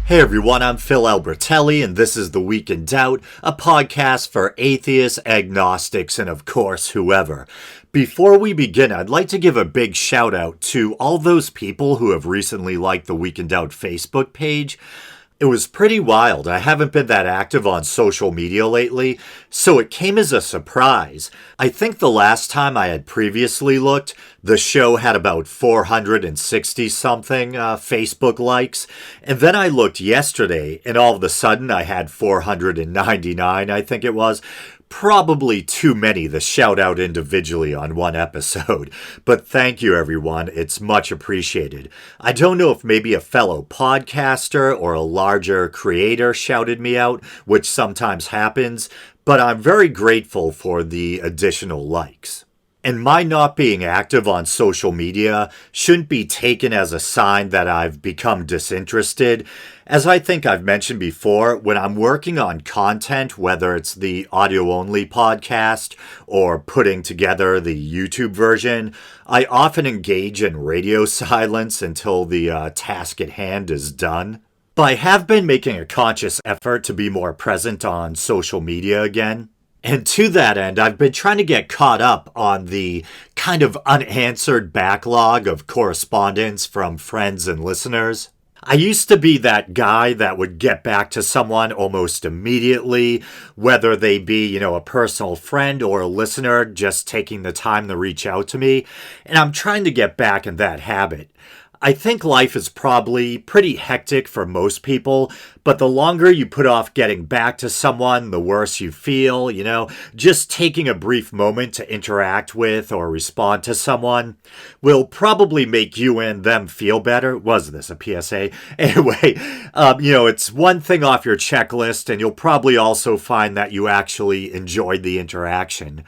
Hey everyone, I'm Phil Albertelli, and this is The Week in Doubt, a podcast for atheists, agnostics, and of course, whoever. Before we begin, I'd like to give a big shout out to all those people who have recently liked the Week in Doubt Facebook page. It was pretty wild. I haven't been that active on social media lately, so it came as a surprise. I think the last time I had previously looked, the show had about 460 something Facebook likes, and then I looked yesterday, and all of a sudden I had 499, I think it was. Probably too many to shout out individually on one episode, but thank you everyone, it's much appreciated. I don't know if maybe a fellow podcaster or a larger creator shouted me out, which sometimes happens, but I'm very grateful for the additional likes. And my not being active on social media shouldn't be taken as a sign that I've become disinterested. As I think I've mentioned before, when I'm working on content, whether it's the audio-only podcast or putting together the YouTube version, I often engage in radio silence until the task at hand is done. But I have been making a conscious effort to be more present on social media again. And to that end, I've been trying to get caught up on the kind of unanswered backlog of correspondence from friends and listeners. I used to be that guy that would get back to someone almost immediately, whether they be, a personal friend or a listener just taking the time to reach out to me. And I'm trying to get back in that habit. I think life is probably pretty hectic for most people, but the longer you put off getting back to someone, the worse you feel, Just taking a brief moment to interact with or respond to someone will probably make you and them feel better. Was this a PSA? Anyway, it's one thing off your checklist, and you'll probably also find that you actually enjoyed the interaction.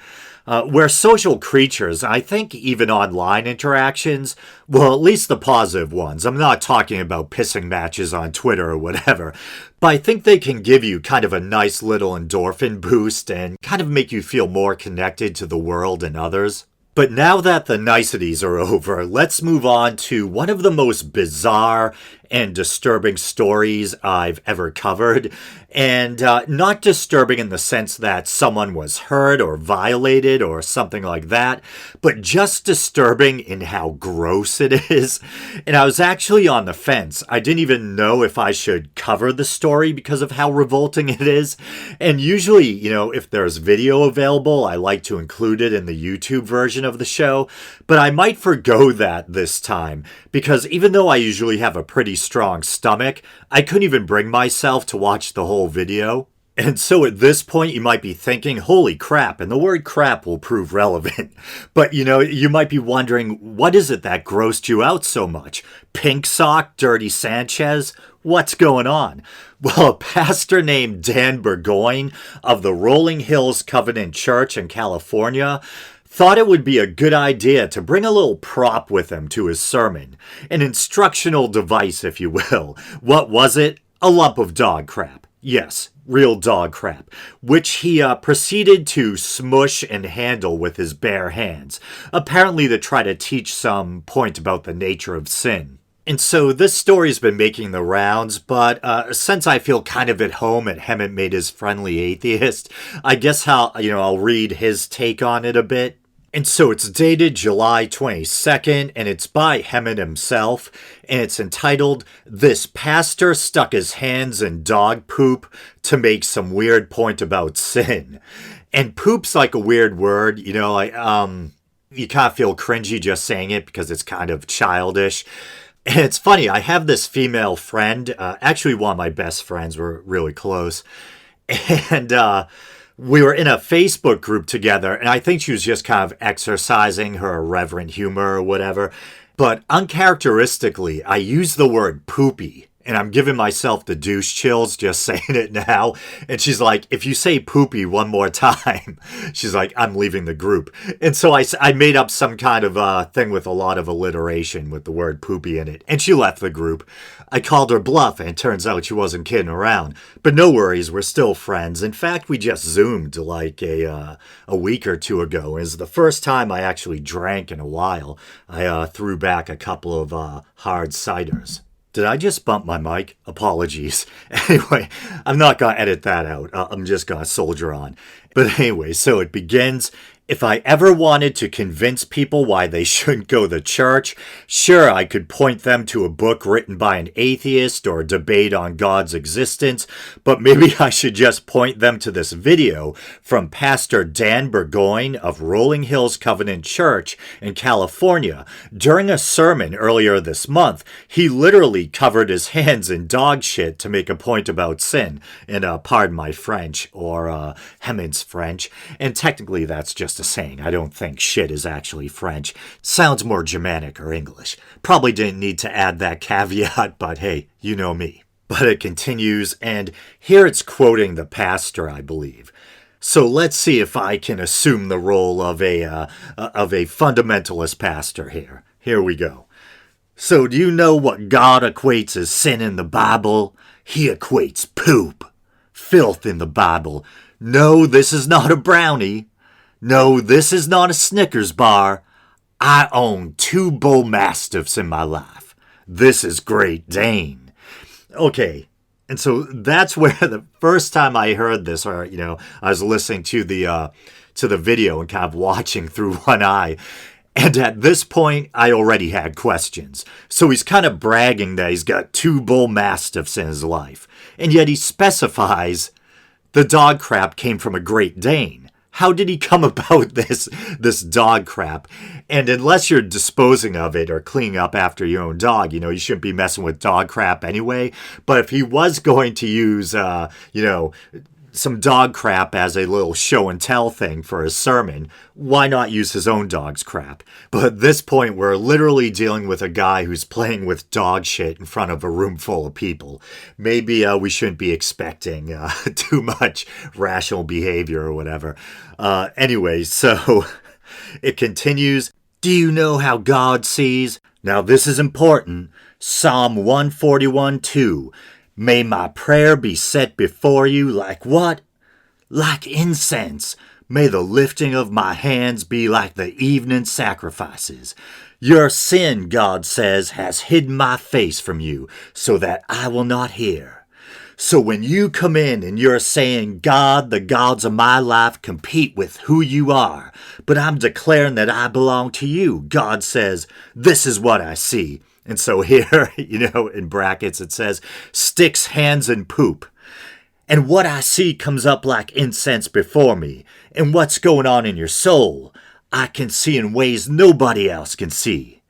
We're social creatures, I think even online interactions, well, at least the positive ones. I'm not talking about pissing matches on Twitter or whatever, but I think they can give you kind of a nice little endorphin boost and kind of make you feel more connected to the world and others. But now that the niceties are over, let's move on to one of the most bizarre and disturbing stories I've ever covered. And not disturbing in the sense that someone was hurt or violated or something like that, but just disturbing in how gross it is. And I was actually on the fence. I didn't even know if I should cover the story because of how revolting it is. And usually, if there's video available, I like to include it in the YouTube version of the show. But I might forgo that this time because even though I usually have a pretty strong stomach, I couldn't even bring myself to watch the whole video. And so at this point you might be thinking, holy crap, and the word crap will prove relevant. But you might be wondering, what is it that grossed you out so much? Pink Sock, Dirty Sanchez? What's going on? Well, a pastor named Dan Burgoyne of the Rolling Hills Covenant Church in California thought it would be a good idea to bring a little prop with him to his sermon. An instructional device, if you will. What was it? A lump of dog crap. Yes, real dog crap, which he proceeded to smush and handle with his bare hands, apparently to try to teach some point about the nature of sin. And so this story's been making the rounds, but since I feel kind of at home at Hemant Made His Friendly Atheist, I guess I'll read his take on it a bit. And so it's dated July 22nd, and it's by Hemant himself, and it's entitled, "This Pastor Stuck His Hands in Dog Poop to Make Some Weird Point About Sin." And poop's like a weird word, you kind of feel cringy just saying it because it's kind of childish. And it's funny, I have this female friend, actually one of my best friends, we're really close, and we were in a Facebook group together, and I think she was just kind of exercising her irreverent humor or whatever. But uncharacteristically, I used the word poopy, and I'm giving myself the douche chills just saying it now. And she's like, if you say poopy one more time, she's like, I'm leaving the group. And so I made up some kind of thing with a lot of alliteration with the word poopy in it. And she left the group. I called her bluff, and it turns out she wasn't kidding around. But no worries, we're still friends. In fact, we just Zoomed like a week or two ago. It was the first time I actually drank in a while. I threw back a couple of hard ciders. Did I just bump my mic? Apologies. Anyway, I'm not going to edit that out. I'm just going to soldier on. But anyway, so it begins. If I ever wanted to convince people why they shouldn't go to church, sure, I could point them to a book written by an atheist or a debate on God's existence, but maybe I should just point them to this video from Pastor Dan Burgoyne of Rolling Hills Covenant Church in California. During a sermon earlier this month, he literally covered his hands in dog shit to make a point about sin, and pardon my French, or Hemans French, and technically that's just a saying. I don't think shit is actually French. Sounds more Germanic or English. Probably didn't need to add that caveat, but hey, you know me. But it continues, and here it's quoting the pastor, I believe. So let's see if I can assume the role of a fundamentalist pastor here. Here we go. So do you know what God equates as sin in the Bible? He equates poop, filth in the Bible. No, this is not a brownie. No, this is not a Snickers bar. I own 2 bull mastiffs in my life. This is Great Dane. Okay, and so that's where the first time I heard this, or, I was listening to the video and kind of watching through one eye. And at this point, I already had questions. So he's kind of bragging that he's got 2 bull mastiffs in his life. And yet he specifies the dog crap came from a Great Dane. How did he come about this dog crap? And unless you're disposing of it or cleaning up after your own dog, you shouldn't be messing with dog crap anyway. But if he was going to use, some dog crap as a little show and tell thing for his sermon, why not use his own dog's crap? But at this point, we're literally dealing with a guy who's playing with dog shit in front of a room full of people. Maybe we shouldn't be expecting too much rational behavior or whatever. Anyway, so it continues. Do you know how God sees? Now this is important. Psalm 141:2. May my prayer be set before you like what? Like incense. May the lifting of my hands be like the evening sacrifices. Your sin, God says, has hidden my face from you, so that I will not hear. So when you come in and you're saying, God, the gods of my life compete with who you are, but I'm declaring that I belong to you, God says, this is what I see. And so here, in brackets, it says, sticks, hands, and poop. And what I see comes up like incense before me. And what's going on in your soul, I can see in ways nobody else can see.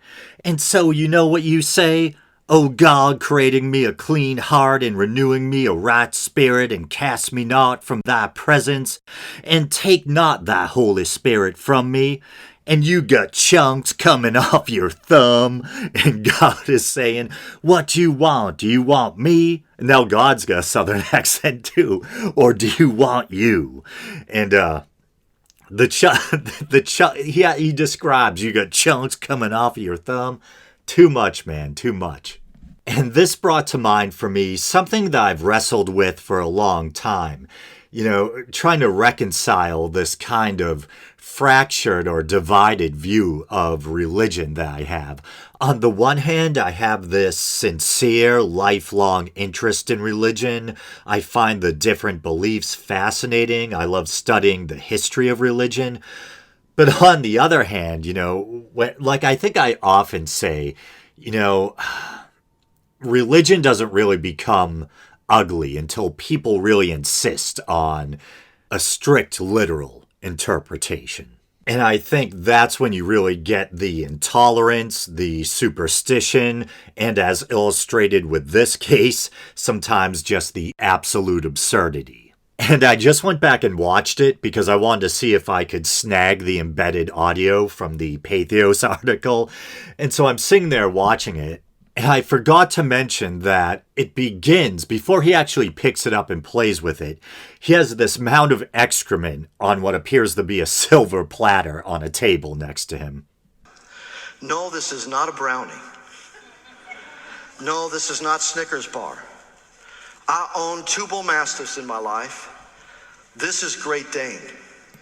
And so you know what you say? O God, creating me a clean heart and renewing me a right spirit, and cast me not from thy presence, and take not thy Holy Spirit from me. And you got chunks coming off your thumb, and God is saying, what do you want? Do you want me? And now God's got a southern accent too. Or do you want you? And he describes you got chunks coming off of your thumb. Too much, man, too much. And this brought to mind for me something that I've wrestled with for a long time. Trying to reconcile this kind of fractured or divided view of religion that I have. On the one hand, I have this sincere, lifelong interest in religion. I find the different beliefs fascinating. I love studying the history of religion. But on the other hand, I think I often say, religion doesn't really become ugly until people really insist on a strict literal interpretation. And I think that's when you really get the intolerance, the superstition, and as illustrated with this case, sometimes just the absolute absurdity. And I just went back and watched it because I wanted to see if I could snag the embedded audio from the Pathos article. And so I'm sitting there watching it, and I forgot to mention that it begins, before he actually picks it up and plays with it, he has this mound of excrement on what appears to be a silver platter on a table next to him. No, this is not a brownie. No, this is not Snickers bar. I own 2 bull mastiffs in my life. This is Great Dane.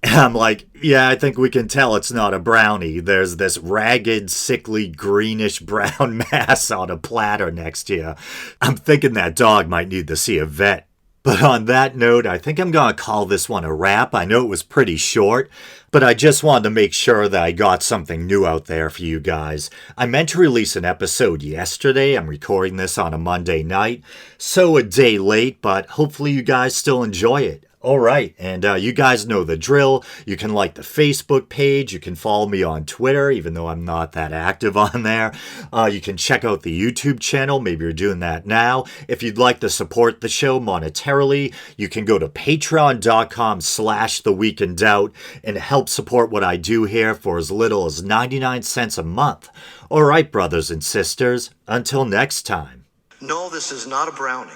And I'm like, yeah, I think we can tell it's not a brownie. There's this ragged, sickly, greenish brown mass on a platter next to you. I'm thinking that dog might need to see a vet. But on that note, I think I'm going to call this one a wrap. I know it was pretty short, but I just wanted to make sure that I got something new out there for you guys. I meant to release an episode yesterday. I'm recording this on a Monday night, so a day late, but hopefully you guys still enjoy it. All right, and you guys know the drill. You can like the Facebook page. You can follow me on Twitter, even though I'm not that active on there. You can check out the YouTube channel. Maybe you're doing that now. If you'd like to support the show monetarily, you can go to patreon.com/theweekindoubt and help support what I do here for as little as 99 cents a month. All right, brothers and sisters, until next time. No, this is not a brownie.